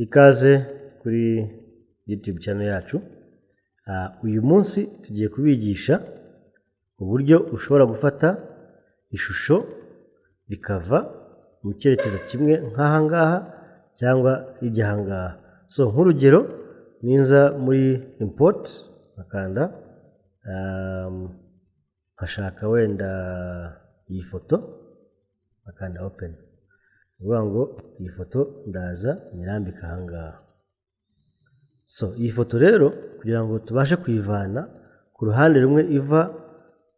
Ikaze kuri YouTube channel yacu. Uyu munsi tugiye kubigisha uburyo ushobora gufata ishusho rikava mu cyerekezo kimwe nk'aha ngaha cyangwa rijya aha ngaha. So nk'urugero ninza muri import akanda nkashaka wenda iyi foto akanda open. Uvuga ngo iyi foto ndaza nyirambika aha ngaha. So iyi foto rero kugira ngo tubashe kuyivana ku ruhande rumwe iva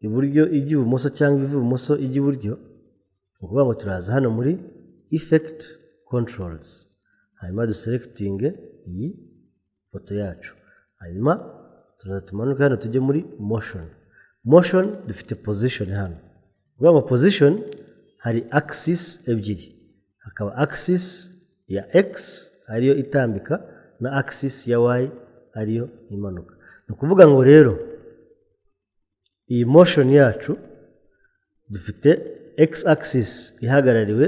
iburyo ijya ibumoso cyangwa iva ibumoso ijya iburyo, ukuvuga ngo turaza hano muri effect controls, hanyuma duselectinge iyi foto yacu, hanyuma turaza tumanuka hano tujye muri motion dufite position hano. Ukuvuga ngo position hari axis ebyiri, hakaba axis ya x ariyo itambika na axis ya y ariyo imanuka. Ni ukuvuga ngo rero iyi motion yacu dufite x axis ihagarariwe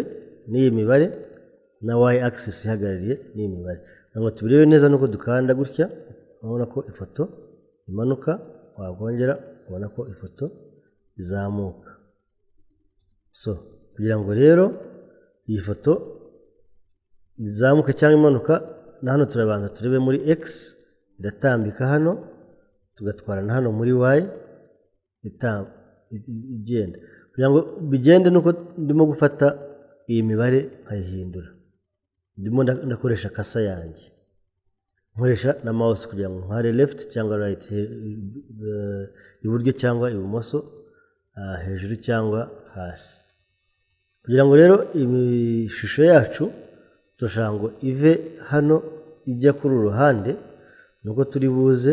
n'iyi mibare na y axis ihagarariye n'iyi mibare. Ngo tubirebe neza nuko dukanda gutya ubona ko ifoto imanuka, wakongera ubona ko ifoto izamuka. So kugira ngo rero iyi foto izamuka cyangwa imanuka, na hano turabanza turebe muri x iratambika hano, tugatwara na hano muri y igenda. Kugira ngo bigende nuko ndimo gufata iyi mibare nkayihindura, ndimo ndakoresha kasa yanjye, nkoresha na mouse kugira ngo nkare left cyangwa right, iburyo cyangwa ibumoso, hejuru cyangwa hasi. Kugira ngo rero ishusho yacu turashaka ngo ive hano ijya kuri uruhande, nuko turi buze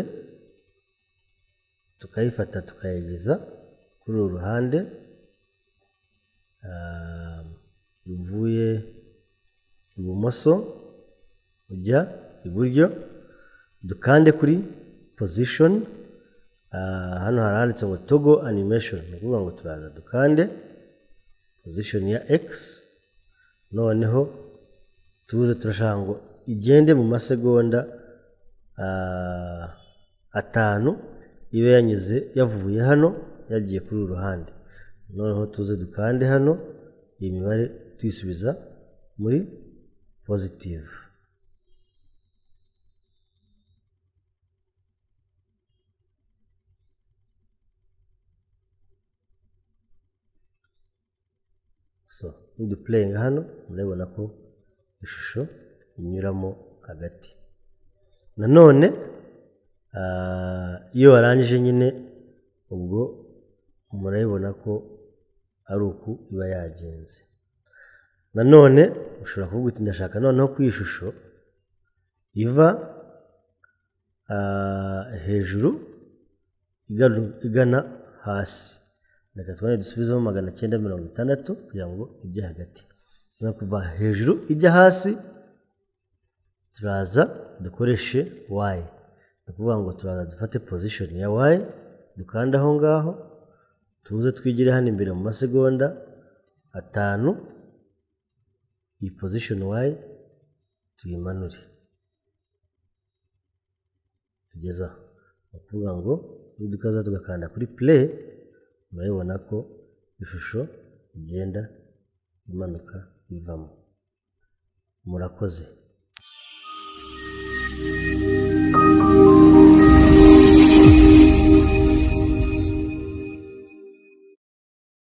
tukayifata tukayigeza kuri uruhande ruvuye ibumoso ujya iburyo, dukande kuri position. Hano haranditse ngo toggle animation, ni ukuvuga ngo turaza dukande position ya x, noneho tuze turashaka ngo igende mu masegonda 5 ibe yanyuze yavuye hano yagiye kuri uruhande. Noneho tuze dukande hano iyi mibare tuyisubiza muri positive. So playing hano murabona ko ishusho inyuramo hagati. Nanone iyo warangije nyine ubwo murabibona ko ari uku iba yagenze. Nanone ushobora kuvuga uti ndashaka noneho ku ishusho iva hejuru igana hasi, reka twone dusubizemo 960 kugira ngo ijye hagati. Kuva hejuru ijya hasi turaza dukoreshe y, ni ukuvuga ngo turaza dufate position ya y dukanda aho ngaho, tuze twigire hano imbere mu masegonda 5, iyi position y tuyimanure tugeza. Ni ukuvuga ngo dukaza tugakanda kuri play, murabibona ko ishusho igenda imanuka ivamo. Murakoze.